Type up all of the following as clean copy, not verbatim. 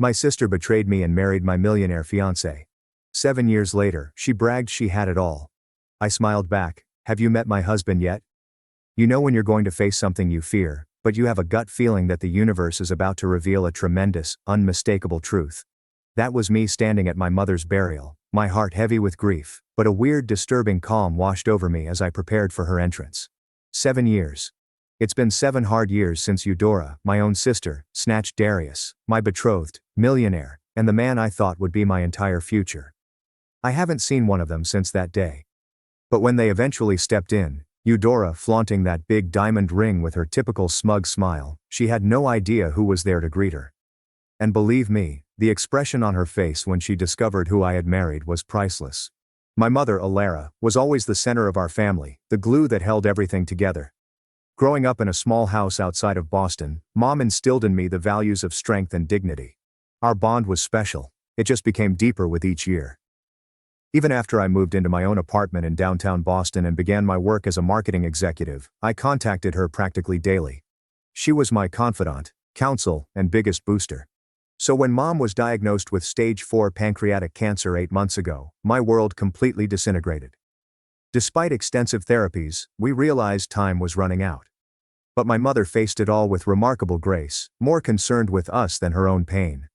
My sister betrayed me and married my millionaire fiancé. 7 years later, she bragged she had it all. I smiled back. Have you met my husband yet? You know when you're going to face something you fear, but you have a gut feeling that the universe is about to reveal a tremendous, unmistakable truth. That was me standing at my mother's burial, my heart heavy with grief, but a weird, disturbing calm washed over me as I prepared for her entrance. 7 years. It's been 7 hard years since Eudora, my own sister, snatched Darius, my betrothed, millionaire, and the man I thought would be my entire future. I haven't seen one of them since that day. But when they eventually stepped in, Eudora flaunting that big diamond ring with her typical smug smile, she had no idea who was there to greet her. And believe me, the expression on her face when she discovered who I had married was priceless. My mother, Alara, was always the center of our family, the glue that held everything together. Growing up in a small house outside of Boston, Mom instilled in me the values of strength and dignity. Our bond was special. It just became deeper with each year. Even after I moved into my own apartment in downtown Boston and began my work as a marketing executive, I contacted her practically daily. She was my confidant, counsel, and biggest booster. So when Mom was diagnosed with stage 4 pancreatic cancer 8 months ago, my world completely disintegrated. Despite extensive therapies, we realized time was running out. But my mother faced it all with remarkable grace, more concerned with us than her own pain.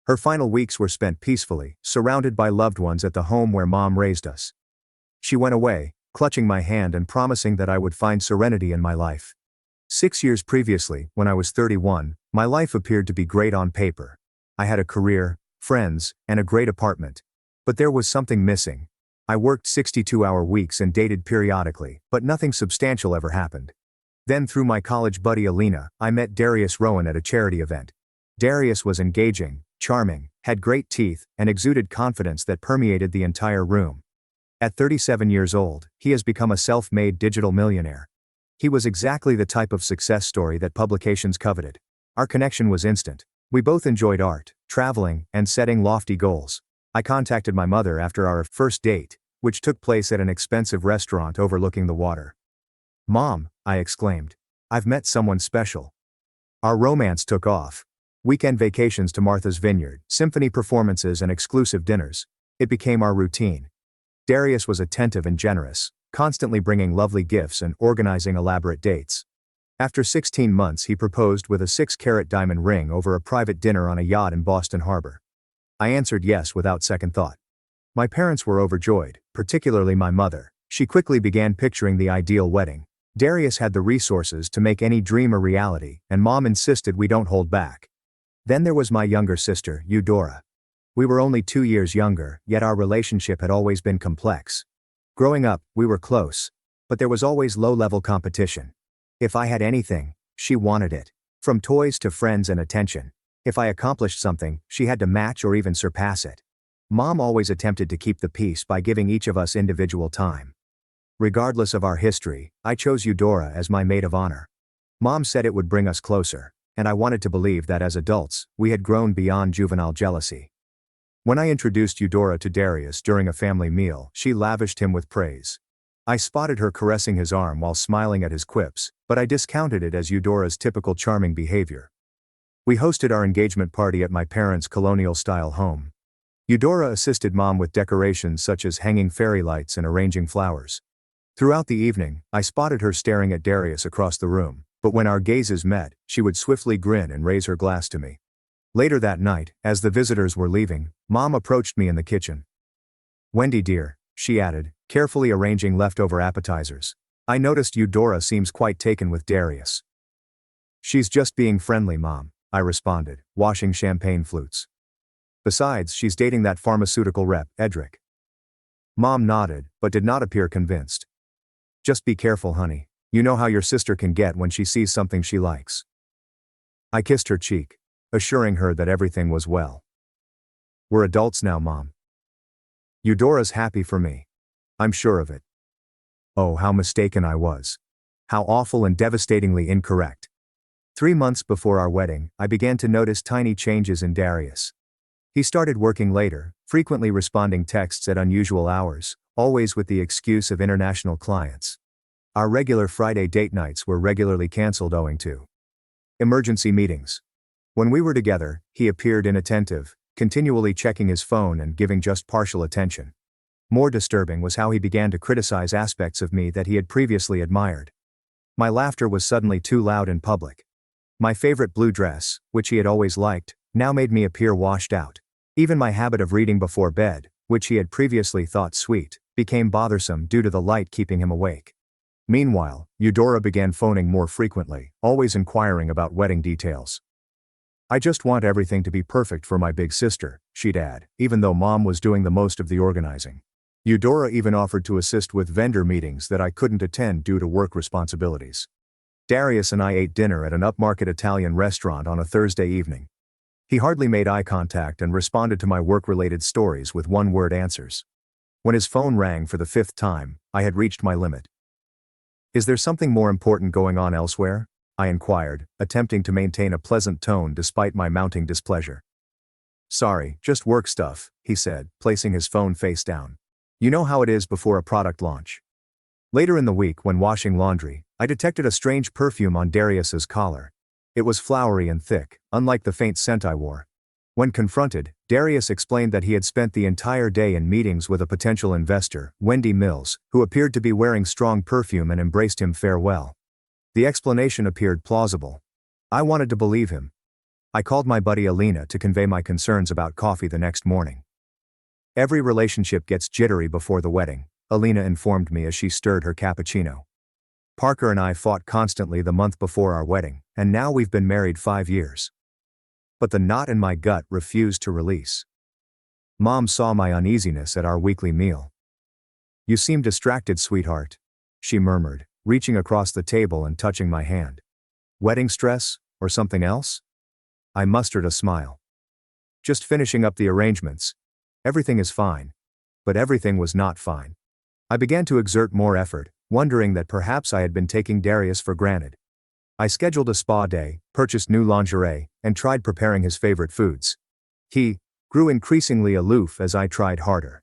Her final weeks were spent peacefully, surrounded by loved ones at the home where Mom raised us. She went away, clutching my hand and promising that I would find serenity in my life. 6 years previously, when I was 31, my life appeared to be great on paper. I had a career, friends, and a great apartment. But there was something missing. I worked 62-hour weeks and dated periodically, but nothing substantial ever happened. Then through my college buddy Alina, I met Darius Rowan at a charity event. Darius was engaging, charming, had great teeth, and exuded confidence that permeated the entire room. At 37 years old, he has become a self-made digital millionaire. He was exactly the type of success story that publications coveted. Our connection was instant. We both enjoyed art, traveling, and setting lofty goals. I contacted my mother after our first date, which took place at an expensive restaurant overlooking the water. "Mom," I exclaimed, "I've met someone special." Our romance took off. Weekend vacations to Martha's Vineyard, symphony performances and exclusive dinners. It became our routine. Darius was attentive and generous, constantly bringing lovely gifts and organizing elaborate dates. After 16 months he proposed with a 6-carat diamond ring over a private dinner on a yacht in Boston Harbor. I answered yes without second thought. My parents were overjoyed, particularly my mother. She quickly began picturing the ideal wedding. Darius had the resources to make any dream a reality, and Mom insisted we don't hold back. Then there was my younger sister, Eudora. We were only 2 years younger, yet our relationship had always been complex. Growing up, we were close, but there was always low-level competition. If I had anything, she wanted it. From toys to friends and attention. If I accomplished something, she had to match or even surpass it. Mom always attempted to keep the peace by giving each of us individual time. Regardless of our history, I chose Eudora as my maid of honor. Mom said it would bring us closer, and I wanted to believe that as adults, we had grown beyond juvenile jealousy. When I introduced Eudora to Darius during a family meal, she lavished him with praise. I spotted her caressing his arm while smiling at his quips, but I discounted it as Eudora's typical charming behavior. We hosted our engagement party at my parents' colonial-style home. Eudora assisted Mom with decorations such as hanging fairy lights and arranging flowers. Throughout the evening, I spotted her staring at Darius across the room, but when our gazes met, she would swiftly grin and raise her glass to me. Later that night, as the visitors were leaving, Mom approached me in the kitchen. "Wendy dear," she added, carefully arranging leftover appetizers, "I noticed Eudora seems quite taken with Darius." "She's just being friendly, Mom," I responded, washing champagne flutes. "Besides, she's dating that pharmaceutical rep, Edric." Mom nodded, but did not appear convinced. "Just be careful, honey. You know how your sister can get when she sees something she likes." I kissed her cheek, assuring her that everything was well. "We're adults now, Mom. Eudora's happy for me. I'm sure of it." Oh, how mistaken I was. How awful and devastatingly incorrect. 3 months before our wedding, I began to notice tiny changes in Darius. He started working later, frequently responding texts at unusual hours, always with the excuse of international clients. Our regular Friday date nights were regularly canceled owing to emergency meetings. When we were together, he appeared inattentive, continually checking his phone and giving just partial attention. More disturbing was how he began to criticize aspects of me that he had previously admired. My laughter was suddenly too loud in public. My favorite blue dress, which he had always liked, now made me appear washed out. Even my habit of reading before bed, which he had previously thought sweet, became bothersome due to the light keeping him awake. Meanwhile, Eudora began phoning more frequently, always inquiring about wedding details. "I just want everything to be perfect for my big sister," she'd add, even though Mom was doing the most of the organizing. Eudora even offered to assist with vendor meetings that I couldn't attend due to work responsibilities. Darius and I ate dinner at an upmarket Italian restaurant on a Thursday evening. He hardly made eye contact and responded to my work-related stories with one-word answers. When his phone rang for the 5th time, I had reached my limit. "Is there something more important going on elsewhere?" I inquired, attempting to maintain a pleasant tone despite my mounting displeasure. "Sorry, just work stuff," he said, placing his phone face down. "You know how it is before a product launch." Later in the week, when washing laundry, I detected a strange perfume on Darius's collar. It was flowery and thick, unlike the faint scent I wore. When confronted, Darius explained that he had spent the entire day in meetings with a potential investor, Wendy Mills, who appeared to be wearing strong perfume and embraced him farewell. The explanation appeared plausible. I wanted to believe him. I called my buddy Alina to convey my concerns about coffee the next morning. "Every relationship gets jittery before the wedding," Alina informed me as she stirred her cappuccino. "Parker and I fought constantly the month before our wedding, and now we've been married 5 years. But the knot in my gut refused to release." Mom saw my uneasiness at our weekly meal. "You seem distracted, sweetheart," she murmured, reaching across the table and touching my hand. "Wedding stress, or something else?" I mustered a smile. "Just finishing up the arrangements. Everything is fine." But everything was not fine. I began to exert more effort, wondering that perhaps I had been taking Darius for granted. I scheduled a spa day, purchased new lingerie, and tried preparing his favorite foods. He grew increasingly aloof as I tried harder.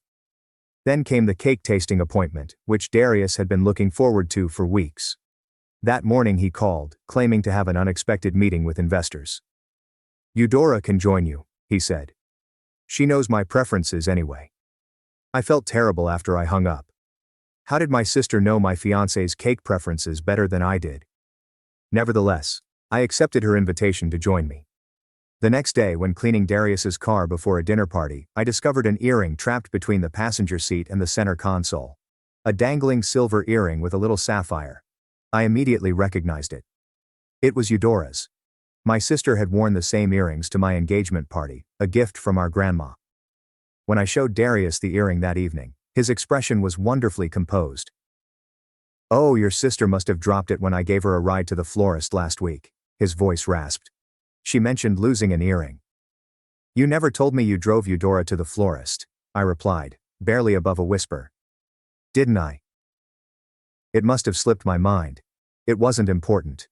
Then came the cake tasting appointment, which Darius had been looking forward to for weeks. That morning he called, claiming to have an unexpected meeting with investors. "Eudora can join you," he said. "She knows my preferences anyway." I felt terrible after I hung up. How did my sister know my fiancé's cake preferences better than I did? Nevertheless, I accepted her invitation to join me. The next day, when cleaning Darius's car before a dinner party, I discovered an earring trapped between the passenger seat and the center console. A dangling silver earring with a little sapphire. I immediately recognized it. It was Eudora's. My sister had worn the same earrings to my engagement party, a gift from our grandma. When I showed Darius the earring that evening, his expression was wonderfully composed. "Oh, your sister must have dropped it when I gave her a ride to the florist last week," his voice rasped. "She mentioned losing an earring." "You never told me you drove Eudora to the florist," I replied, barely above a whisper. "Didn't I?" It must have slipped my mind. It wasn't important.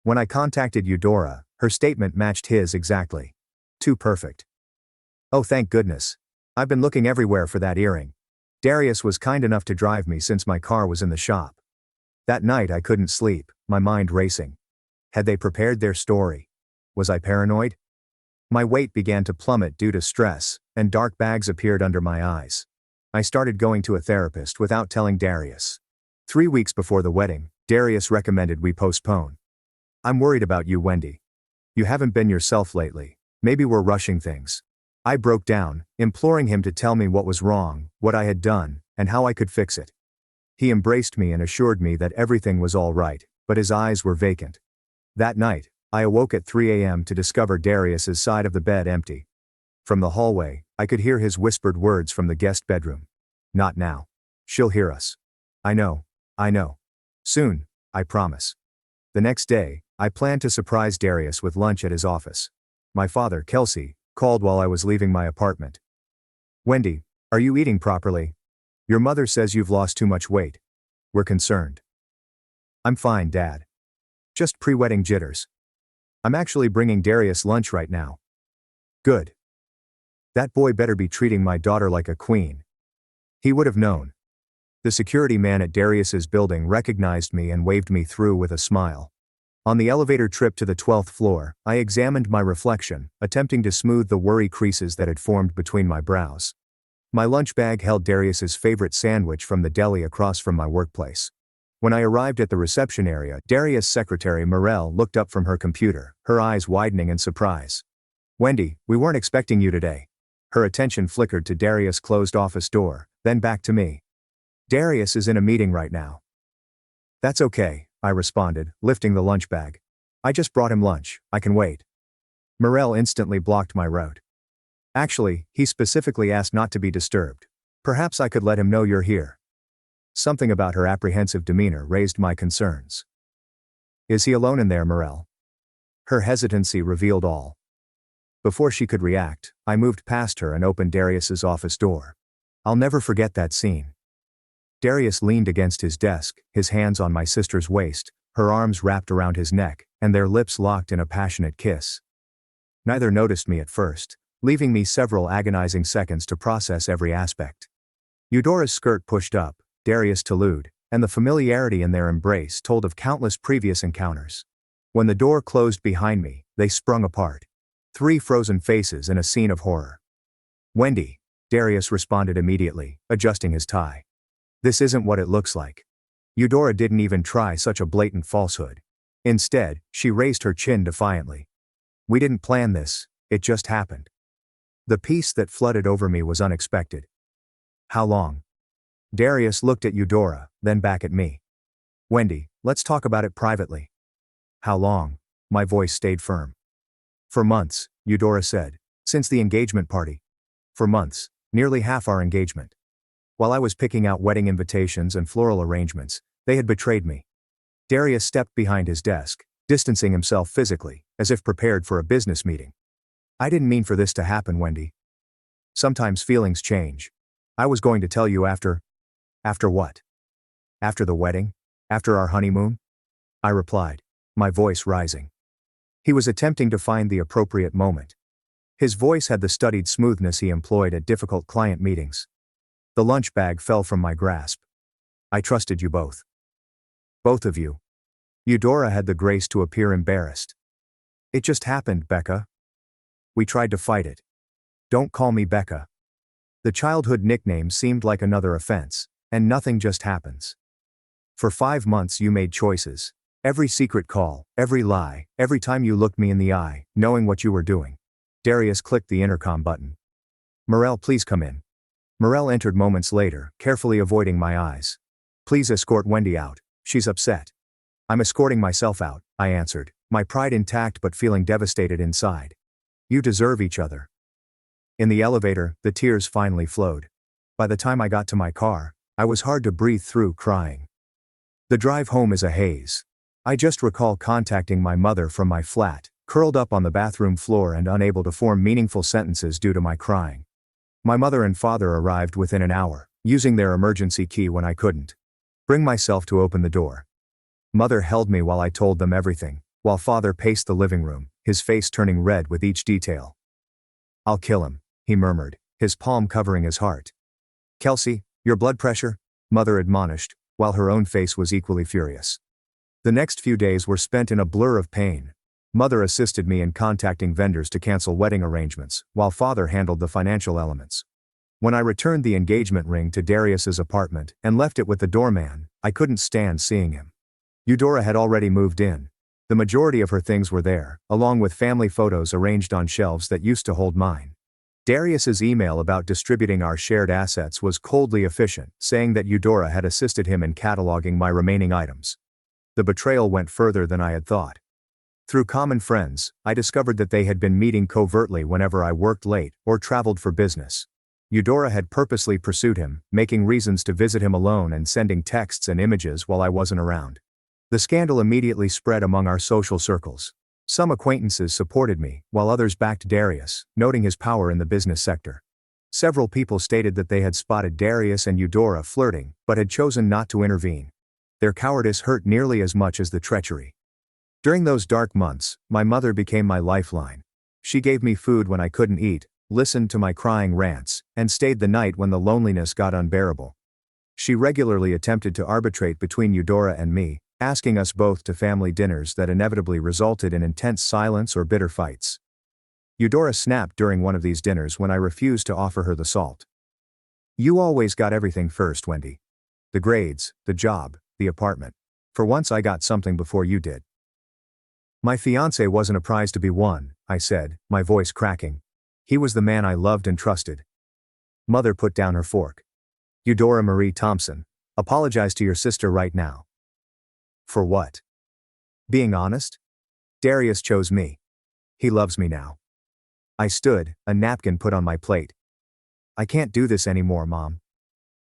When I contacted Eudora, her statement matched his exactly. Too perfect. "Oh, thank goodness. I've been looking everywhere for that earring. Darius was kind enough to drive me since my car was in the shop." That night I couldn't sleep, my mind racing. Had they prepared their story? Was I paranoid? My weight began to plummet due to stress, and dark bags appeared under my eyes. I started going to a therapist without telling Darius. 3 weeks before the wedding, Darius recommended we postpone. "I'm worried about you, Wendy. You haven't been yourself lately. Maybe we're rushing things." I broke down, imploring him to tell me what was wrong, what I had done, and how I could fix it. He embraced me and assured me that everything was all right, but his eyes were vacant. That night, I awoke at 3 a.m. to discover Darius's side of the bed empty. From the hallway, I could hear his whispered words from the guest bedroom. "Not now. She'll hear us." I know. Soon, I promise." The next day, I planned to surprise Darius with lunch at his office. My father, Kelsey, called while I was leaving my apartment. "Wendy, are you eating properly? Your mother says you've lost too much weight. We're concerned." "I'm fine, Dad. Just pre-wedding jitters. I'm actually bringing Darius lunch right now." "Good. That boy better be treating my daughter like a queen." He would have known. The security man at Darius's building recognized me and waved me through with a smile. On the elevator trip to the 12th floor, I examined my reflection, attempting to smooth the worry creases that had formed between my brows. My lunch bag held Darius's favorite sandwich from the deli across from my workplace. When I arrived at the reception area, Darius' secretary Morel looked up from her computer, her eyes widening in surprise. "Wendy, we weren't expecting you today." Her attention flickered to Darius' closed office door, then back to me. "Darius is in a meeting right now." "That's okay," I responded, lifting the lunch bag. "I just brought him lunch, I can wait." Morel instantly blocked my route. "Actually, he specifically asked not to be disturbed. Perhaps I could let him know you're here." Something about her apprehensive demeanor raised my concerns. "Is he alone in there, Morel?" Her hesitancy revealed all. Before she could react, I moved past her and opened Darius's office door. I'll never forget that scene. Darius leaned against his desk, his hands on my sister's waist, her arms wrapped around his neck, and their lips locked in a passionate kiss. Neither noticed me at first, leaving me several agonizing seconds to process every aspect. Eudora's skirt pushed up, Darius tolued, and the familiarity in their embrace told of countless previous encounters. When the door closed behind me, they sprung apart. 3 frozen faces in a scene of horror. "Wendy," Darius responded immediately, adjusting his tie. "This isn't what it looks like." Eudora didn't even try such a blatant falsehood. Instead, she raised her chin defiantly. "We didn't plan this, it just happened." The peace that flooded over me was unexpected. "How long?" Darius looked at Eudora, then back at me. "Wendy, let's talk about it privately." "How long?" My voice stayed firm. "For months," Eudora said. "Since the engagement party." "For months, nearly half our engagement. While I was picking out wedding invitations and floral arrangements, they had betrayed me." Darius stepped behind his desk, distancing himself physically, as if prepared for a business meeting. "I didn't mean for this to happen, Wendy. Sometimes feelings change. I was going to tell you after." "After what?" "After the wedding? After our honeymoon?" I replied, my voice rising. He was attempting to find the appropriate moment. His voice had the studied smoothness he employed at difficult client meetings. The lunch bag fell from my grasp. "I trusted you both." "Both of you." Eudora had the grace to appear embarrassed. "It just happened, Becca." "We tried to fight it." "Don't call me Becca." The childhood nickname seemed like another offense, and nothing just happens. "For 5 months you made choices. Every secret call, every lie, every time you looked me in the eye, knowing what you were doing." Darius clicked the intercom button. "Morel, please come in." Morel entered moments later, carefully avoiding my eyes. "Please escort Wendy out, she's upset." "I'm escorting myself out," I answered, my pride intact but feeling devastated inside. "You deserve each other." In the elevator, the tears finally flowed. By the time I got to my car, I was hard to breathe through, crying. The drive home is a haze. I just recall contacting my mother from my flat, curled up on the bathroom floor and unable to form meaningful sentences due to my crying. My mother and father arrived within an hour, using their emergency key when I couldn't bring myself to open the door. Mother held me while I told them everything, while father paced the living room, his face turning red with each detail. "I'll kill him," he murmured, his palm covering his heart. "Kelsey, your blood pressure?" Mother admonished, while her own face was equally furious. The next few days were spent in a blur of pain. Mother assisted me in contacting vendors to cancel wedding arrangements, while father handled the financial elements. When I returned the engagement ring to Darius's apartment and left it with the doorman, I couldn't stand seeing him. Eudora had already moved in. The majority of her things were there, along with family photos arranged on shelves that used to hold mine. Darius's email about distributing our shared assets was coldly efficient, saying that Eudora had assisted him in cataloging my remaining items. The betrayal went further than I had thought. Through common friends, I discovered that they had been meeting covertly whenever I worked late or traveled for business. Eudora had purposely pursued him, making reasons to visit him alone and sending texts and images while I wasn't around. The scandal immediately spread among our social circles. Some acquaintances supported me, while others backed Darius, noting his power in the business sector. Several people stated that they had spotted Darius and Eudora flirting, but had chosen not to intervene. Their cowardice hurt nearly as much as the treachery. During those dark months, my mother became my lifeline. She gave me food when I couldn't eat, listened to my crying rants, and stayed the night when the loneliness got unbearable. She regularly attempted to arbitrate between Eudora and me, asking us both to family dinners that inevitably resulted in intense silence or bitter fights. Eudora snapped during one of these dinners when I refused to offer her the salt. "You always got everything first, Wendy. The grades, the job, the apartment. For once I got something before you did." "My fiancé wasn't a prize to be won," I said, my voice cracking. "He was the man I loved and trusted." Mother put down her fork. "Eudora Marie Thompson, apologize to your sister right now." "For what?" "Being honest? Darius chose me. He loves me now." I stood, a napkin put on my plate. "I can't do this anymore, Mom.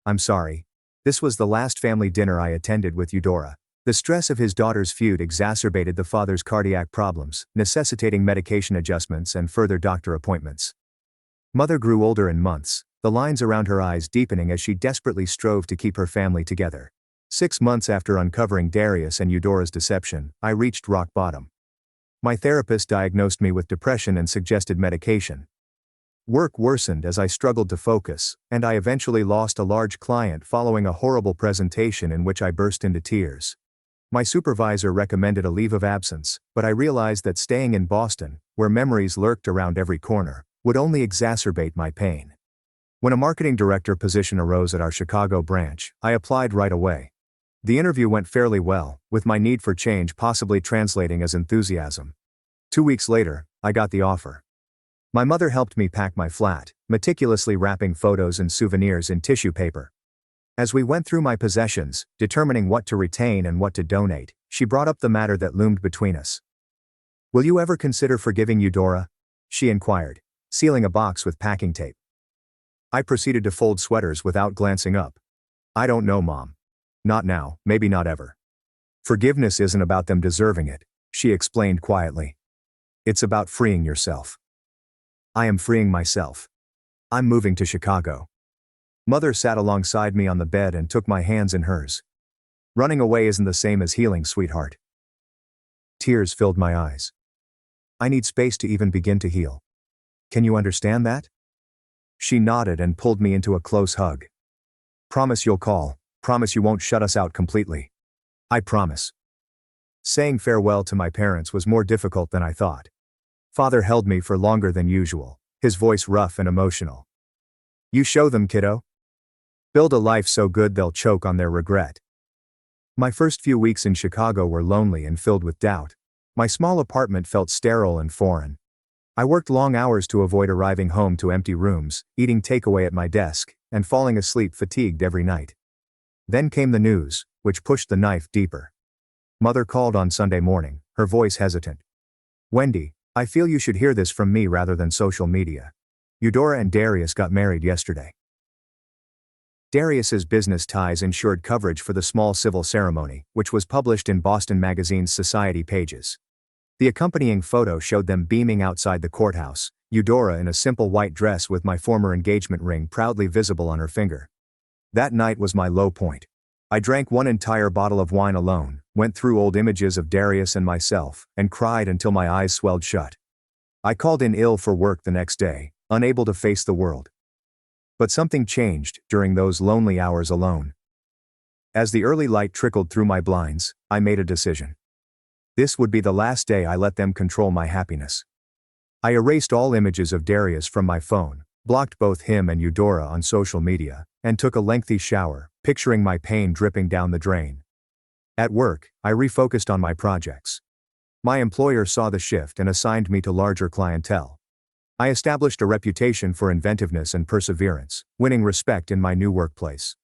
I'm sorry." This was the last family dinner I attended with Eudora. The stress of his daughter's feud exacerbated the father's cardiac problems, necessitating medication adjustments and further doctor appointments. Mother grew older in months, the lines around her eyes deepening as she desperately strove to keep her family together. 6 months after uncovering Darius and Eudora's deception, I reached rock bottom. My therapist diagnosed me with depression and suggested medication. Work worsened as I struggled to focus, and I eventually lost a large client following a horrible presentation in which I burst into tears. My supervisor recommended a leave of absence, but I realized that staying in Boston, where memories lurked around every corner, would only exacerbate my pain. When a marketing director position arose at our Chicago branch, I applied right away. The interview went fairly well, with my need for change possibly translating as enthusiasm. 2 weeks later, I got the offer. My mother helped me pack my flat, meticulously wrapping photos and souvenirs in tissue paper. As we went through my possessions, determining what to retain and what to donate, she brought up the matter that loomed between us. "Will you ever consider forgiving Eudora?" she inquired, sealing a box with packing tape. I proceeded to fold sweaters without glancing up. "I don't know, Mom. Not now, maybe not ever. Forgiveness isn't about them deserving it," she explained quietly. "It's about freeing yourself." "I am freeing myself. I'm moving to Chicago." Mother sat alongside me on the bed and took my hands in hers. "Running away isn't the same as healing, sweetheart." Tears filled my eyes. "I need space to even begin to heal. Can you understand that?" She nodded and pulled me into a close hug. "Promise you'll call. Promise you won't shut us out completely." "I promise." Saying farewell to my parents was more difficult than I thought. Father held me for longer than usual, his voice rough and emotional. "You show them, kiddo. Build a life so good they'll choke on their regret." My first few weeks in Chicago were lonely and filled with doubt. My small apartment felt sterile and foreign. I worked long hours to avoid arriving home to empty rooms, eating takeaway at my desk, and falling asleep fatigued every night. Then came the news, which pushed the knife deeper. Mother called on Sunday morning, her voice hesitant. "Wendy, I feel you should hear this from me rather than social media. Eudora and Darius got married yesterday." Darius's business ties ensured coverage for the small civil ceremony, which was published in Boston Magazine's Society pages. The accompanying photo showed them beaming outside the courthouse, Eudora in a simple white dress with my former engagement ring proudly visible on her finger. That night was my low point. I drank one entire bottle of wine alone, went through old images of Darius and myself, and cried until my eyes swelled shut. I called in ill for work the next day, unable to face the world. But something changed during those lonely hours alone. As the early light trickled through my blinds, I made a decision. This would be the last day I let them control my happiness. I erased all images of Darius from my phone, blocked both him and Eudora on social media, and took a lengthy shower, picturing my pain dripping down the drain. At work, I refocused on my projects. My employer saw the shift and assigned me to larger clientele. I established a reputation for inventiveness and perseverance, winning respect in my new workplace.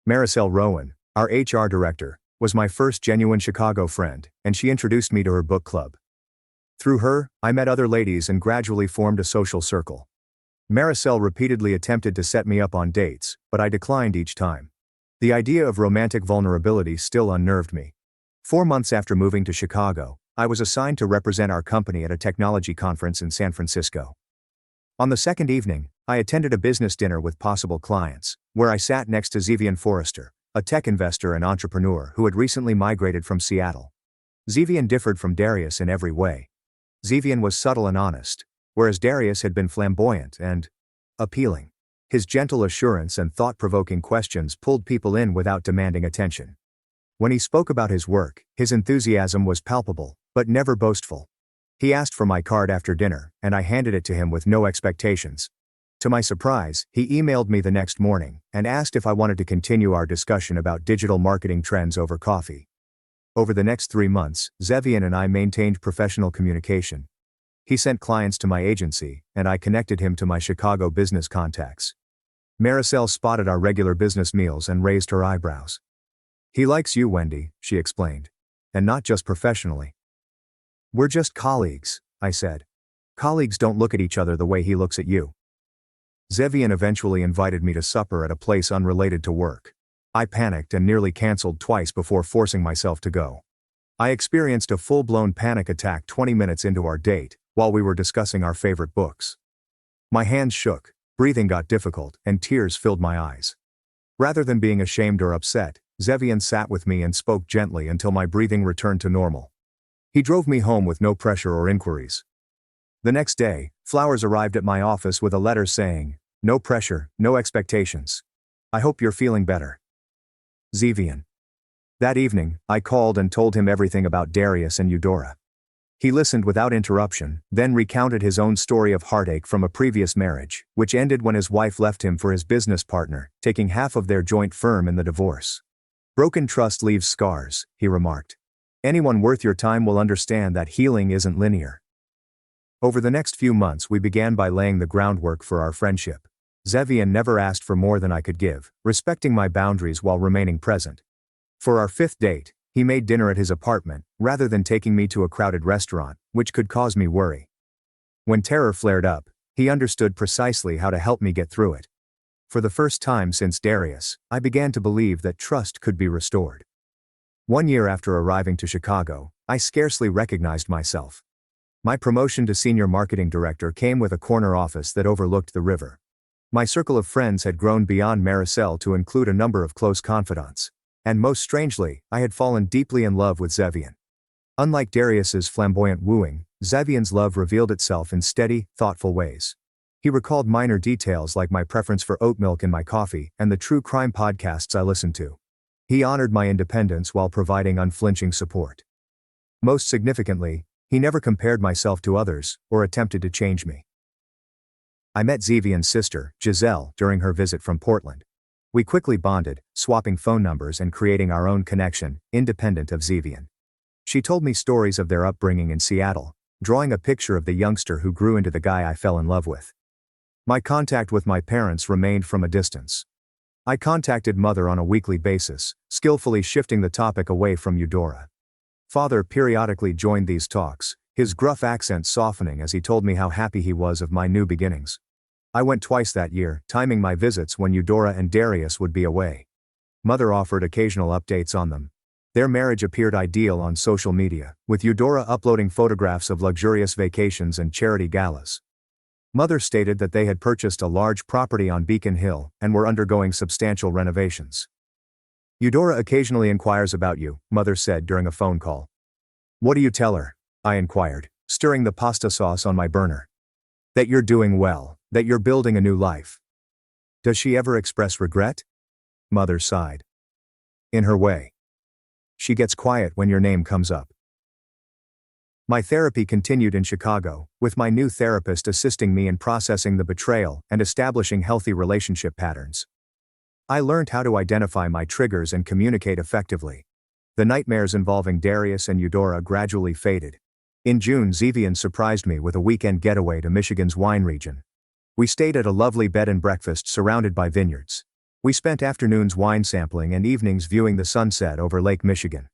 Maricel Rowan, our HR director, was my first genuine Chicago friend, and she introduced me to her book club. Through her, I met other ladies and gradually formed a social circle. Maricel repeatedly attempted to set me up on dates, but I declined each time. The idea of romantic vulnerability still unnerved me. 4 months after moving to Chicago, I was assigned to represent our company at a technology conference in San Francisco. On the second evening, I attended a business dinner with possible clients, where I sat next to Zevian Forrester, a tech investor and entrepreneur who had recently migrated from Seattle. Zevian differed from Darius in every way. Zevian was subtle and honest, whereas Darius had been flamboyant and appealing. His gentle assurance and thought-provoking questions pulled people in without demanding attention. When he spoke about his work, his enthusiasm was palpable, but never boastful. He asked for my card after dinner, and I handed it to him with no expectations. To my surprise, he emailed me the next morning and asked if I wanted to continue our discussion about digital marketing trends over coffee. Over the next 3 months, Zevian and I maintained professional communication. He sent clients to my agency, and I connected him to my Chicago business contacts. Maricel spotted our regular business meals and raised her eyebrows. "He likes you, Wendy," she explained. "And not just professionally." "We're just colleagues," I said. "Colleagues don't look at each other the way he looks at you." Zevian eventually invited me to supper at a place unrelated to work. I panicked and nearly canceled twice before forcing myself to go. I experienced a full-blown panic attack 20 minutes into our date, while we were discussing our favorite books. My hands shook, breathing got difficult, and tears filled my eyes. Rather than being ashamed or upset, Zevian sat with me and spoke gently until my breathing returned to normal. He drove me home with no pressure or inquiries. The next day, flowers arrived at my office with a letter saying, "No pressure, no expectations. I hope you're feeling better. Zevian." That evening, I called and told him everything about Darius and Eudora. He listened without interruption, then recounted his own story of heartache from a previous marriage, which ended when his wife left him for his business partner, taking half of their joint firm in the divorce. "Broken trust leaves scars," he remarked. "Anyone worth your time will understand that healing isn't linear." Over the next few months we began by laying the groundwork for our friendship. Zevian never asked for more than I could give, respecting my boundaries while remaining present. For our 5th date, he made dinner at his apartment, rather than taking me to a crowded restaurant, which could cause me worry. When terror flared up, he understood precisely how to help me get through it. For the first time since Darius, I began to believe that trust could be restored. 1 year after arriving to Chicago, I scarcely recognized myself. My promotion to senior marketing director came with a corner office that overlooked the river. My circle of friends had grown beyond Maricel to include a number of close confidants. And most strangely, I had fallen deeply in love with Zevian. Unlike Darius's flamboyant wooing, Zevian's love revealed itself in steady, thoughtful ways. He recalled minor details like my preference for oat milk in my coffee and the true crime podcasts I listened to. He honored my independence while providing unflinching support. Most significantly, he never compared myself to others or attempted to change me. I met Zevian's sister, Giselle, during her visit from Portland. We quickly bonded, swapping phone numbers and creating our own connection, independent of Zevian. She told me stories of their upbringing in Seattle, drawing a picture of the youngster who grew into the guy I fell in love with. My contact with my parents remained from a distance. I contacted Mother on a weekly basis, skillfully shifting the topic away from Eudora. Father periodically joined these talks, his gruff accent softening as he told me how happy he was of my new beginnings. I went twice that year, timing my visits when Eudora and Darius would be away. Mother offered occasional updates on them. Their marriage appeared ideal on social media, with Eudora uploading photographs of luxurious vacations and charity galas. Mother stated that they had purchased a large property on Beacon Hill and were undergoing substantial renovations. "Eudora occasionally inquires about you," Mother said during a phone call. "What do you tell her?" I inquired, stirring the pasta sauce on my burner. "That you're doing well, that you're building a new life." "Does she ever express regret?" Mother sighed. "In her way. She gets quiet when your name comes up." My therapy continued in Chicago, with my new therapist assisting me in processing the betrayal and establishing healthy relationship patterns. I learned how to identify my triggers and communicate effectively. The nightmares involving Darius and Eudora gradually faded. In June, Zevian surprised me with a weekend getaway to Michigan's wine region. We stayed at a lovely bed and breakfast surrounded by vineyards. We spent afternoons wine sampling and evenings viewing the sunset over Lake Michigan.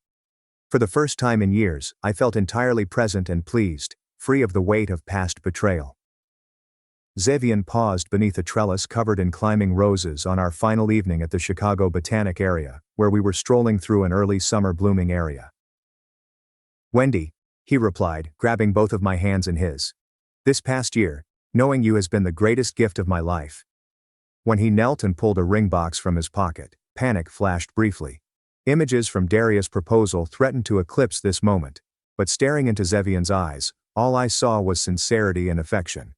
For the first time in years, I felt entirely present and pleased, free of the weight of past betrayal. Zevian paused beneath a trellis covered in climbing roses on our final evening at the Chicago Botanic area, where we were strolling through an early summer blooming area. "Wendy," he replied, grabbing both of my hands in his. "This past year, knowing you has been the greatest gift of my life." When he knelt and pulled a ring box from his pocket, panic flashed briefly. Images from Darius' proposal threatened to eclipse this moment, but staring into Zevian's eyes, all I saw was sincerity and affection.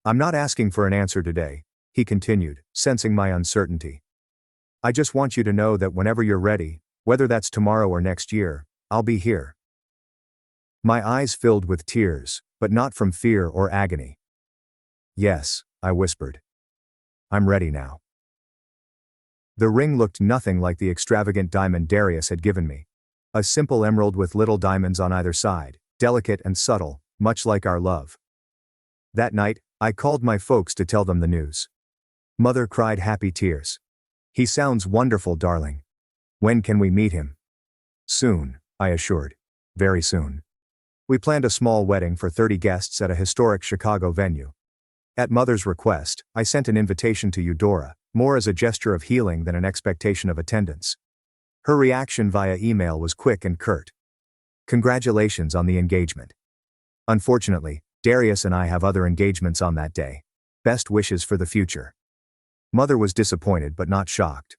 "I'm not asking for an answer today," he continued, sensing my uncertainty. "I just want you to know that whenever you're ready, Whether that's tomorrow or next year, I'll be here. My eyes filled with tears, but not from fear or agony. Yes, I whispered. I'm ready now. The ring looked nothing like the extravagant diamond Darius had given me. A simple emerald with little diamonds on either side, delicate and subtle, much like our love. That night, I called my folks to tell them the news. Mother cried happy tears. He sounds wonderful, darling. When can we meet him? Soon, I assured. Very soon. We planned a small wedding for 30 guests at a historic Chicago venue. At Mother's request, I sent an invitation to Eudora, more as a gesture of healing than an expectation of attendance. Her reaction via email was quick and curt. Congratulations on the engagement. Unfortunately, Darius and I have other engagements on that day. Best wishes for the future. Mother was disappointed but not shocked.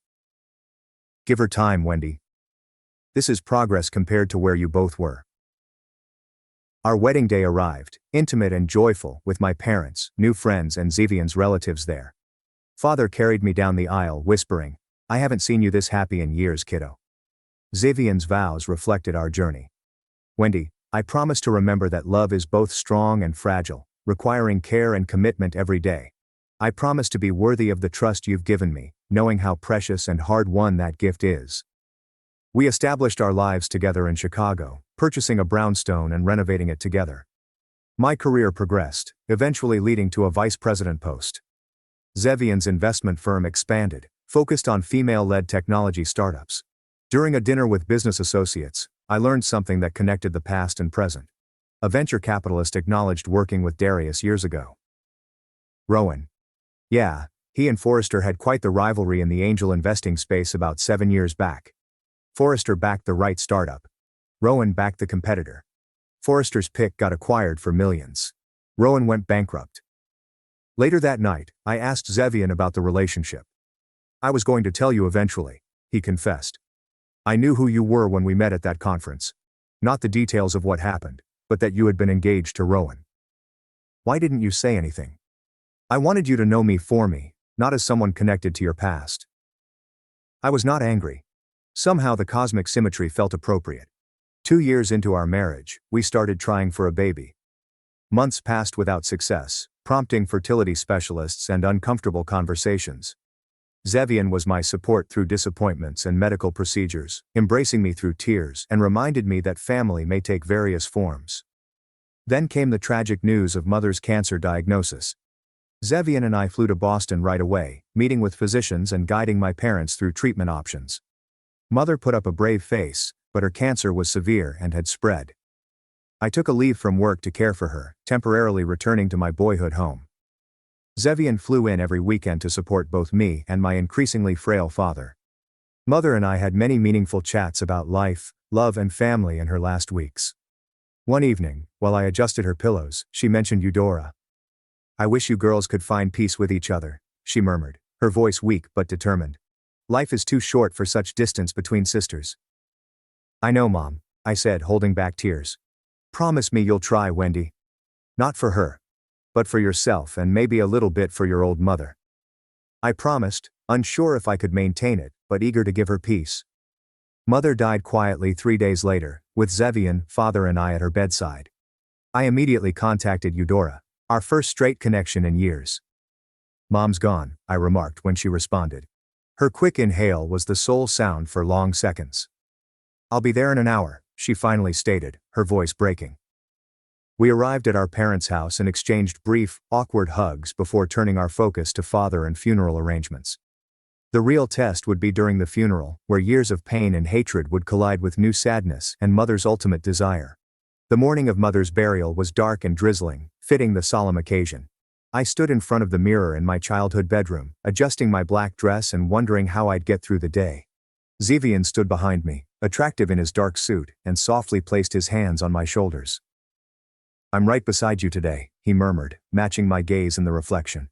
Give her time, Wendy. This is progress compared to where you both were. Our wedding day arrived, intimate and joyful, with my parents, new friends and Zevian's relatives there. Father carried me down the aisle, whispering, I haven't seen you this happy in years, kiddo. Zevian's vows reflected our journey. Wendy, I promise to remember that love is both strong and fragile, requiring care and commitment every day. I promise to be worthy of the trust you've given me, knowing how precious and hard-won that gift is. We established our lives together in Chicago, purchasing a brownstone and renovating it together. My career progressed, eventually leading to a vice president post. Zevian's investment firm expanded, focused on female-led technology startups. During a dinner with business associates, I learned something that connected the past and present. A venture capitalist acknowledged working with Darius years ago. Rowan. Yeah, he and Forrester had quite the rivalry in the angel investing space about 7 years back. Forrester backed the right startup. Rowan backed the competitor. Forrester's pick got acquired for millions. Rowan went bankrupt. Later that night, I asked Zevian about the relationship. I was going to tell you eventually, he confessed. I knew who you were when we met at that conference. Not the details of what happened, but that you had been engaged to Rowan. Why didn't you say anything? I wanted you to know me for me, not as someone connected to your past. I was not angry. Somehow the cosmic symmetry felt appropriate. 2 years into our marriage, we started trying for a baby. Months passed without success, prompting fertility specialists and uncomfortable conversations. Zevian was my support through disappointments and medical procedures, embracing me through tears and reminded me that family may take various forms. Then came the tragic news of Mother's cancer diagnosis. Zevian and I flew to Boston right away, meeting with physicians and guiding my parents through treatment options. Mother put up a brave face, but her cancer was severe and had spread. I took a leave from work to care for her, temporarily returning to my boyhood home. Zevian flew in every weekend to support both me and my increasingly frail father. Mother and I had many meaningful chats about life, love and family in her last weeks. One evening, while I adjusted her pillows, she mentioned Eudora. I wish you girls could find peace with each other, she murmured, her voice weak but determined. Life is too short for such distance between sisters. I know, Mom, I said, holding back tears. Promise me you'll try, Wendy. Not for her. But for yourself and maybe a little bit for your old mother. I promised, unsure if I could maintain it, but eager to give her peace. Mother died quietly 3 days later, with Zevian, father and I at her bedside. I immediately contacted Eudora, our first straight connection in years. Mom's gone, I remarked when she responded. Her quick inhale was the sole sound for long seconds. I'll be there in an hour, she finally stated, her voice breaking. We arrived at our parents' house and exchanged brief, awkward hugs before turning our focus to father and funeral arrangements. The real test would be during the funeral, where years of pain and hatred would collide with new sadness and Mother's ultimate desire. The morning of Mother's burial was dark and drizzling, fitting the solemn occasion. I stood in front of the mirror in my childhood bedroom, adjusting my black dress and wondering how I'd get through the day. Zevian stood behind me, attractive in his dark suit, and softly placed his hands on my shoulders. I'm right beside you today, he murmured, matching my gaze in the reflection.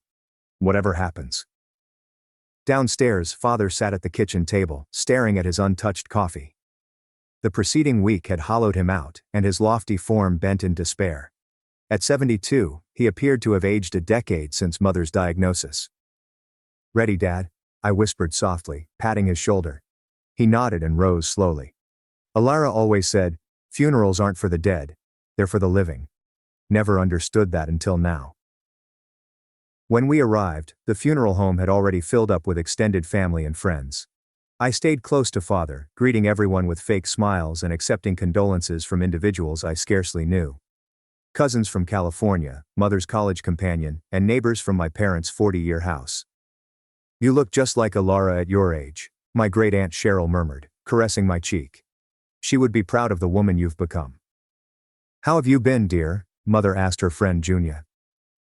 Whatever happens. Downstairs, Father sat at the kitchen table, staring at his untouched coffee. The preceding week had hollowed him out, and his lofty form bent in despair. At 72, he appeared to have aged a decade since Mother's diagnosis. Ready, Dad? I whispered softly, patting his shoulder. He nodded and rose slowly. Alara always said, funerals aren't for the dead, they're for the living. Never understood that until now. When we arrived, the funeral home had already filled up with extended family and friends. I stayed close to Father, greeting everyone with fake smiles and accepting condolences from individuals I scarcely knew. Cousins from California, Mother's college companion, and neighbors from my parents' 40-year house. You look just like Alara at your age, my great-aunt Cheryl murmured, caressing my cheek. She would be proud of the woman you've become. How have you been, dear? Mother asked her friend Junia.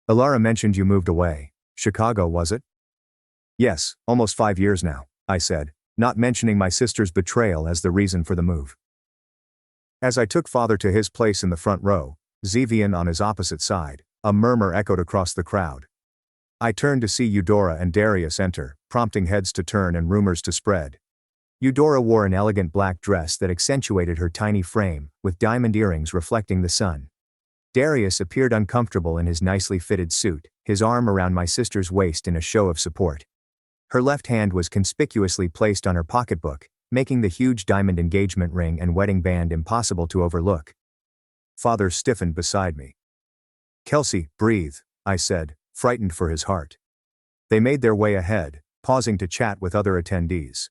Alara mentioned you moved away. Chicago, was it? Yes, almost 5 years now, I said, not mentioning my sister's betrayal as the reason for the move. As I took Father to his place in the front row, Zevian on his opposite side, a murmur echoed across the crowd. I turned to see Eudora and Darius enter, prompting heads to turn and rumors to spread. Eudora wore an elegant black dress that accentuated her tiny frame, with diamond earrings reflecting the sun. Darius appeared uncomfortable in his nicely fitted suit, his arm around my sister's waist in a show of support. Her left hand was conspicuously placed on her pocketbook, making the huge diamond engagement ring and wedding band impossible to overlook. Father stiffened beside me. Kelsey, breathe, I said, frightened for his heart. They made their way ahead, pausing to chat with other attendees.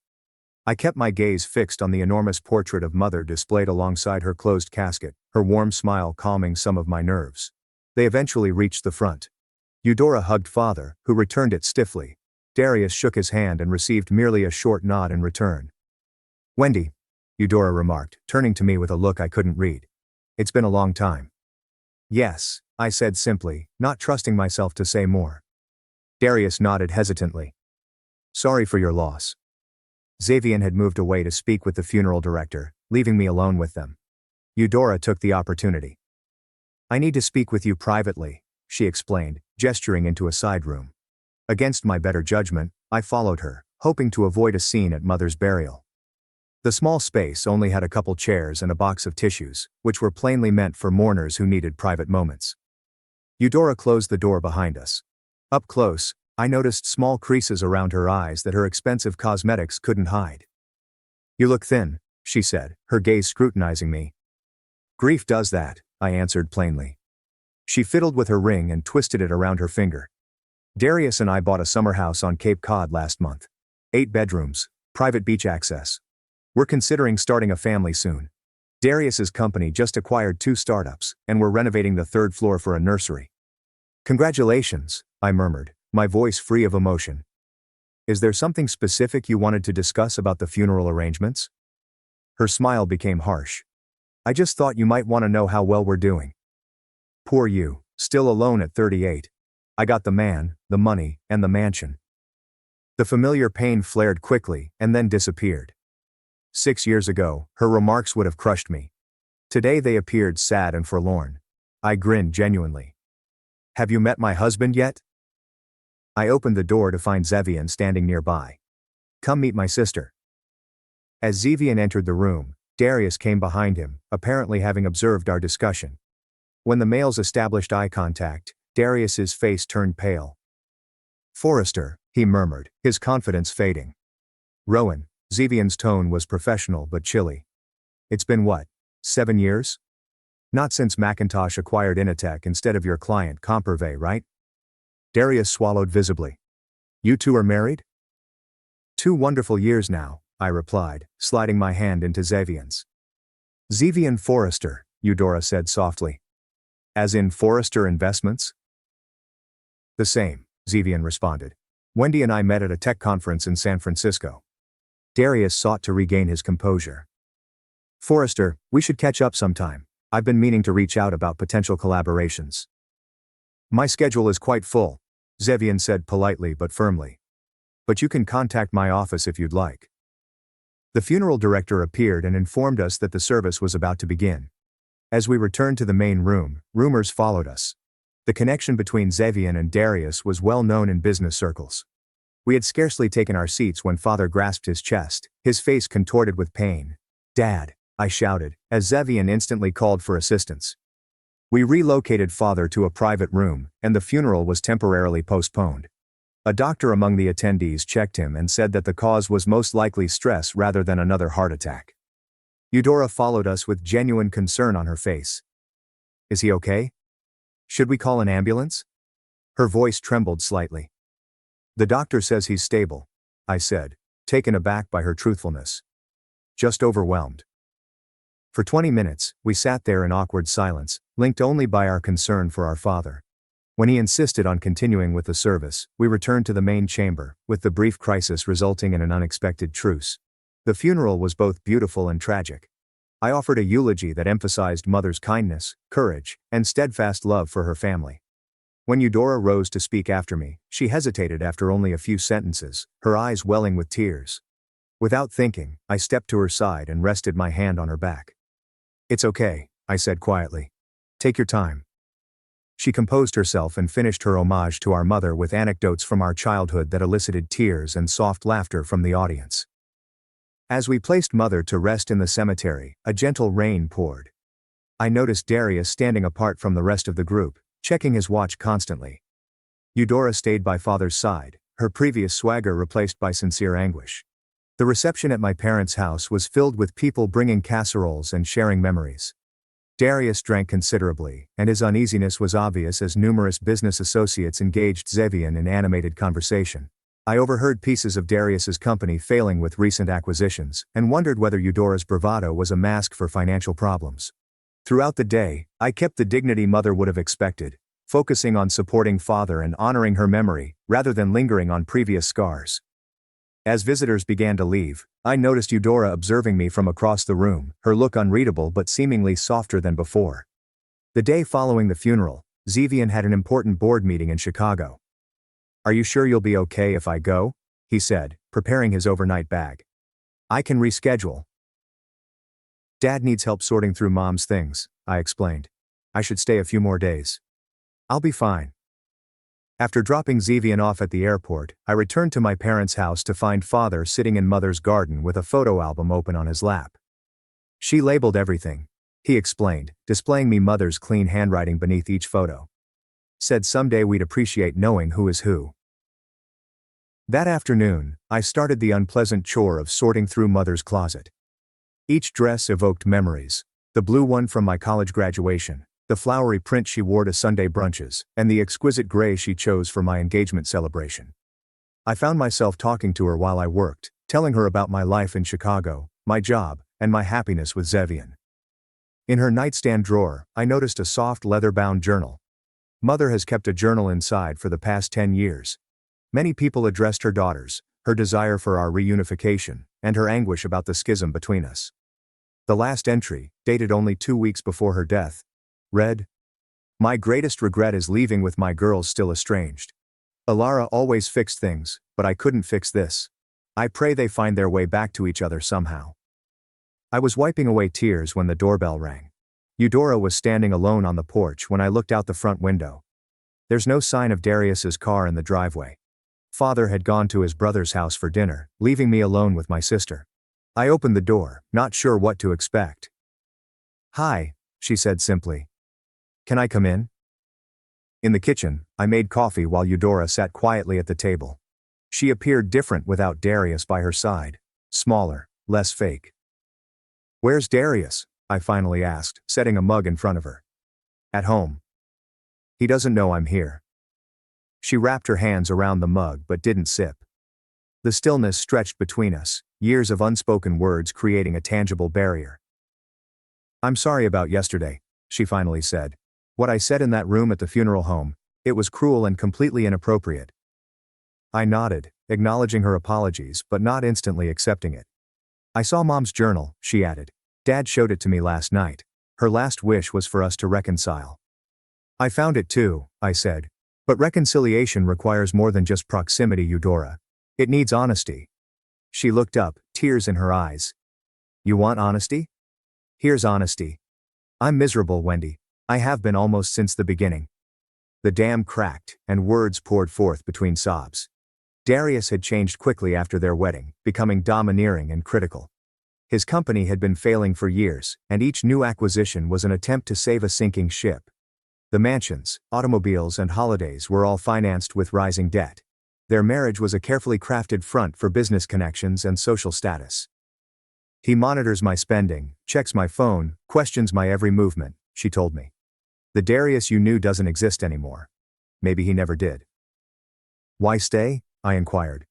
I kept my gaze fixed on the enormous portrait of Mother displayed alongside her closed casket, her warm smile calming some of my nerves. They eventually reached the front. Eudora hugged Father, who returned it stiffly. Darius shook his hand and received merely a short nod in return. Wendy, Eudora remarked, turning to me with a look I couldn't read. It's been a long time. Yes, I said simply, not trusting myself to say more. Darius nodded hesitantly. Sorry for your loss. Zevian had moved away to speak with the funeral director, leaving me alone with them. Eudora took the opportunity. I need to speak with you privately, she explained, gesturing into a side room. Against my better judgment, I followed her, hoping to avoid a scene at Mother's burial. The small space only had a couple chairs and a box of tissues, which were plainly meant for mourners who needed private moments. Eudora closed the door behind us. Up close, I noticed small creases around her eyes that her expensive cosmetics couldn't hide. You look thin, she said, her gaze scrutinizing me. Grief does that, I answered plainly. She fiddled with her ring and twisted it around her finger. Darius and I bought a summer house on Cape Cod last month. 8 bedrooms, private beach access. We're considering starting a family soon. Darius's company just acquired 2 startups, and we're renovating the 3rd floor for a nursery. Congratulations, I murmured, my voice free of emotion. Is there something specific you wanted to discuss about the funeral arrangements? Her smile became harsh. I just thought you might want to know how well we're doing. Poor you, still alone at 38. I got the man, the money, and the mansion. The familiar pain flared quickly, and then disappeared. 6 years ago, her remarks would have crushed me. Today they appeared sad and forlorn. I grinned genuinely. Have you met my husband yet? I opened the door to find Zevian standing nearby. Come meet my sister. As Zevian entered the room, Darius came behind him, apparently having observed our discussion. When the males established eye contact, Darius's face turned pale. Forrester, he murmured, his confidence fading. Rowan, Zevian's tone was professional but chilly. It's been what, 7 years? Not since Macintosh acquired Initech instead of your client Comperve, right? Darius swallowed visibly. You two are married? 2 wonderful years now, I replied, sliding my hand into Zevian's. Zevian Forrester, Eudora said softly. As in Forrester Investments? The same, Zevian responded. Wendy and I met at a tech conference in San Francisco. Darius sought to regain his composure. Forrester, we should catch up sometime. I've been meaning to reach out about potential collaborations. My schedule is quite full, Zevian said politely but firmly. But you can contact my office if you'd like. The funeral director appeared and informed us that the service was about to begin. As we returned to the main room, rumors followed us. The connection between Zevian and Darius was well known in business circles. We had scarcely taken our seats when Father grasped his chest, his face contorted with pain. Dad, I shouted, as Zevian instantly called for assistance. We relocated Father to a private room, and the funeral was temporarily postponed. A doctor among the attendees checked him and said that the cause was most likely stress rather than another heart attack. Eudora followed us with genuine concern on her face. Is he okay? Should we call an ambulance? Her voice trembled slightly. The doctor says he's stable, I said, taken aback by her truthfulness. Just overwhelmed. For 20 minutes, we sat there in awkward silence, linked only by our concern for our father. When he insisted on continuing with the service, we returned to the main chamber, with the brief crisis resulting in an unexpected truce. The funeral was both beautiful and tragic. I offered a eulogy that emphasized Mother's kindness, courage, and steadfast love for her family. When Eudora rose to speak after me, she hesitated after only a few sentences, her eyes welling with tears. Without thinking, I stepped to her side and rested my hand on her back. It's okay, I said quietly. Take your time. She composed herself and finished her homage to our mother with anecdotes from our childhood that elicited tears and soft laughter from the audience. As we placed Mother to rest in the cemetery, a gentle rain poured. I noticed Darius standing apart from the rest of the group, checking his watch constantly. Eudora stayed by Father's side, her previous swagger replaced by sincere anguish. The reception at my parents' house was filled with people bringing casseroles and sharing memories. Darius drank considerably, and his uneasiness was obvious as numerous business associates engaged Zevian in animated conversation. I overheard pieces of Darius's company failing with recent acquisitions, and wondered whether Eudora's bravado was a mask for financial problems. Throughout the day, I kept the dignity Mother would have expected, focusing on supporting Father and honoring her memory, rather than lingering on previous scars. As visitors began to leave, I noticed Eudora observing me from across the room, her look unreadable but seemingly softer than before. The day following the funeral, Zevian had an important board meeting in Chicago. Are you sure you'll be okay if I go? He said, preparing his overnight bag. I can reschedule. Dad needs help sorting through Mom's things, I explained. I should stay a few more days. I'll be fine. After dropping Zevian off at the airport, I returned to my parents' house to find Father sitting in Mother's garden with a photo album open on his lap. She labeled everything, he explained, displaying me Mother's clean handwriting beneath each photo. Said someday we'd appreciate knowing who is who. That afternoon, I started the unpleasant chore of sorting through Mother's closet. Each dress evoked memories, the blue one from my college graduation, the flowery print she wore to Sunday brunches, and the exquisite gray she chose for my engagement celebration. I found myself talking to her while I worked, telling her about my life in Chicago, my job, and my happiness with Zevian. In her nightstand drawer, I noticed a soft leather-bound journal. Mother has kept a journal inside for the past 10 years. Many people addressed her daughters, her desire for our reunification, and her anguish about the schism between us. The last entry, dated only 2 weeks before her death, read, "My greatest regret is leaving with my girls still estranged. Alara always fixed things, but I couldn't fix this. I pray they find their way back to each other somehow." I was wiping away tears when the doorbell rang. Eudora was standing alone on the porch when I looked out the front window. There's no sign of Darius's car in the driveway. Father had gone to his brother's house for dinner, leaving me alone with my sister. I opened the door, not sure what to expect. "Hi," she said simply. "Can I come in?" In the kitchen, I made coffee while Eudora sat quietly at the table. She appeared different without Darius by her side, smaller, less fake. "Where's Darius?" I finally asked, setting a mug in front of her. "At home. He doesn't know I'm here." She wrapped her hands around the mug but didn't sip. The stillness stretched between us, years of unspoken words creating a tangible barrier. "I'm sorry about yesterday," she finally said. "What I said in that room at the funeral home, it was cruel and completely inappropriate." I nodded, acknowledging her apologies but not instantly accepting it. "I saw Mom's journal," she added. "Dad showed it to me last night. Her last wish was for us to reconcile." "I found it too," I said. "But reconciliation requires more than just proximity, Eudora. It needs honesty." She looked up, tears in her eyes. "You want honesty? Here's honesty. I'm miserable, Wendy. I have been almost since the beginning." The dam cracked, and words poured forth between sobs. Darius had changed quickly after their wedding, becoming domineering and critical. His company had been failing for years, and each new acquisition was an attempt to save a sinking ship. The mansions, automobiles and holidays were all financed with rising debt. Their marriage was a carefully crafted front for business connections and social status. He monitors my spending, checks my phone, questions my every movement, she told me. The Darius you knew doesn't exist anymore. Maybe he never did. Why stay? I inquired.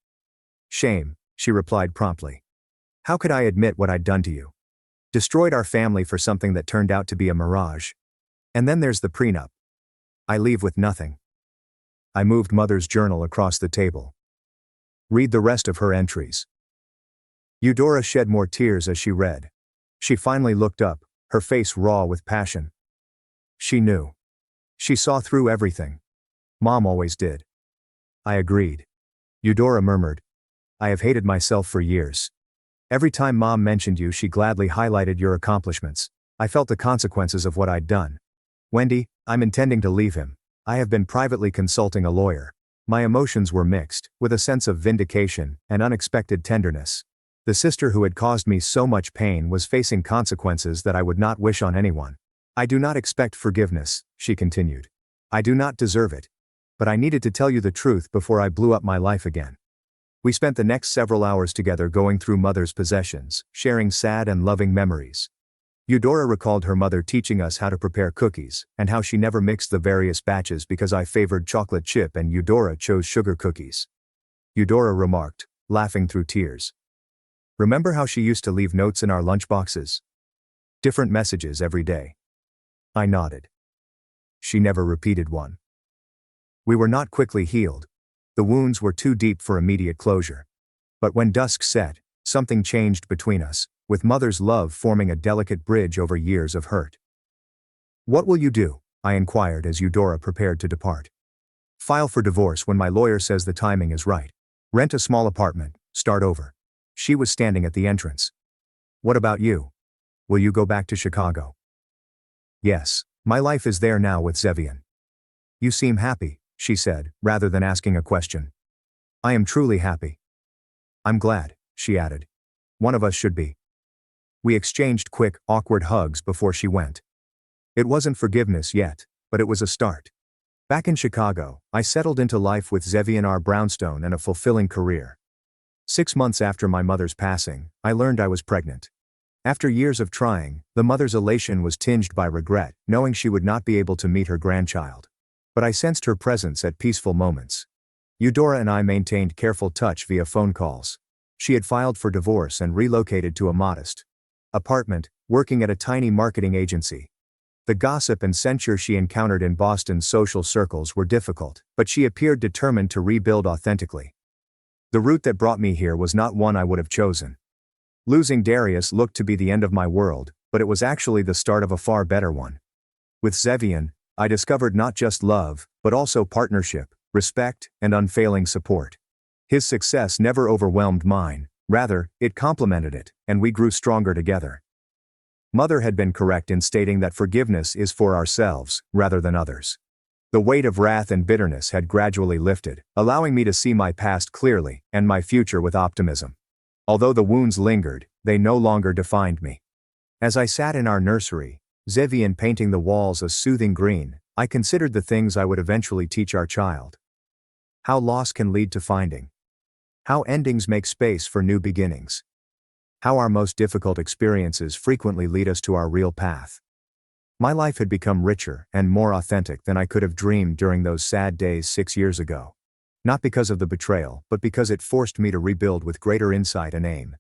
Shame, she replied promptly. How could I admit what I'd done to you? Destroyed our family for something that turned out to be a mirage. And then there's the prenup. I leave with nothing. I moved Mother's journal across the table. Read the rest of her entries. Eudora shed more tears as she read. She finally looked up, her face raw with passion. She knew. She saw through everything. Mom always did. I agreed. Eudora murmured. I have hated myself for years. Every time Mom mentioned you, she gladly highlighted your accomplishments. I felt the consequences of what I'd done. Wendy, I'm intending to leave him. I have been privately consulting a lawyer. My emotions were mixed, with a sense of vindication and unexpected tenderness. The sister who had caused me so much pain was facing consequences that I would not wish on anyone. I do not expect forgiveness, she continued. I do not deserve it. But I needed to tell you the truth before I blew up my life again. We spent the next several hours together going through Mother's possessions, sharing sad and loving memories. Eudora recalled her mother teaching us how to prepare cookies, and how she never mixed the various batches because I favored chocolate chip and Eudora chose sugar cookies. Eudora remarked, laughing through tears. Remember how she used to leave notes in our lunchboxes? Different messages every day. I nodded. She never repeated one. We were not quickly healed. The wounds were too deep for immediate closure. But when dusk set, something changed between us, with Mother's love forming a delicate bridge over years of hurt. What will you do? I inquired as Eudora prepared to depart. File for divorce when my lawyer says the timing is right. Rent a small apartment, start over. She was standing at the entrance. What about you? Will you go back to Chicago? Yes, my life is there now with Zevian. You seem happy, she said, rather than asking a question. I am truly happy. I'm glad, she added. One of us should be. We exchanged quick, awkward hugs before she went. It wasn't forgiveness yet, but it was a start. Back in Chicago, I settled into life with Zevian R. Brownstone and a fulfilling career. 6 months after my mother's passing, I learned I was pregnant. After years of trying, the mother's elation was tinged by regret, knowing she would not be able to meet her grandchild. But I sensed her presence at peaceful moments. Eudora and I maintained careful touch via phone calls. She had filed for divorce and relocated to a modest apartment, working at a tiny marketing agency. The gossip and censure she encountered in Boston's social circles were difficult, but she appeared determined to rebuild authentically. The route that brought me here was not one I would have chosen. Losing Darius looked to be the end of my world, but it was actually the start of a far better one. With Zevian, I discovered not just love, but also partnership, respect, and unfailing support. His success never overwhelmed mine, rather, it complemented it, and we grew stronger together. Mother had been correct in stating that forgiveness is for ourselves, rather than others. The weight of wrath and bitterness had gradually lifted, allowing me to see my past clearly, and my future with optimism. Although the wounds lingered, they no longer defined me. As I sat in our nursery, Zevian painting the walls a soothing green, I considered the things I would eventually teach our child. How loss can lead to finding. How endings make space for new beginnings. How our most difficult experiences frequently lead us to our real path. My life had become richer and more authentic than I could have dreamed during those sad days 6 years ago. Not because of the betrayal, but because it forced me to rebuild with greater insight and aim.